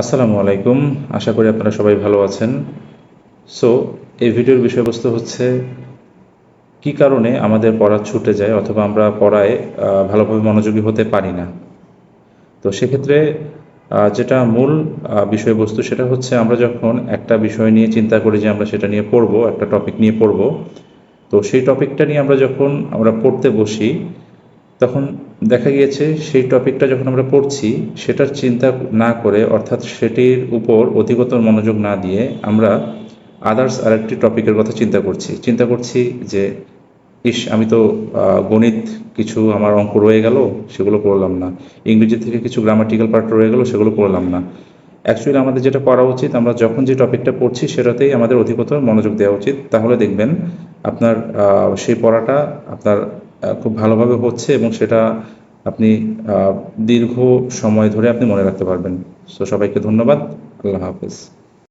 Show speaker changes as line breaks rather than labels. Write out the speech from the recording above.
আসসালামু আলাইকুম। আশা করি আপনারা সবাই ভালো আছেন। সো এই ভিডিওর বিষয়বস্তু হচ্ছে কি কারণে আমাদের পড়া ছুটে যায় অথবা আমরা পড়ায় ভালোভাবে মনোযোগী হতে পারি না। তো সেক্ষেত্রে যেটা মূল বিষয়বস্তু সেটা হচ্ছে আমরা যখন একটা বিষয় নিয়ে চিন্তা করি যে আমরা সেটা নিয়ে পড়বো, একটা টপিক নিয়ে পড়বো, তো সেই টপিকটা নিয়ে আমরা পড়তে বসি, তখন দেখা গিয়েছে সেই টপিকটা যখন আমরা পড়ছি সেটার চিন্তা না করে, অর্থাৎ সেটির উপর অধিকতর মনোযোগ না দিয়ে আমরা আদার্স আরেকটি টপিকের কথা চিন্তা করছি যে আমি তো গণিত কিছু আমার অঙ্ক রয়ে গেল, সেগুলো করলাম না। ইংরেজি থেকে কিছু গ্রামাটিক্যাল পার্ট রয়ে গেল, সেগুলো করলাম না। অ্যাকচুয়ালি আমাদের যেটা করা উচিত, আমরা যখন যে টপিকটা পড়ছি সেটাতেই আমাদের অধিকতর মনোযোগ দেওয়া উচিত। তাহলে দেখবেন আপনার সেই পড়াটা আপনার খুব ভালোভাবে হচ্ছে এবং সেটা আপনি দীর্ঘ সময় ধরে আপনি মনে রাখতে পারবেন। সো সবাইকে ধন্যবাদ। আল্লাহ হাফেজ।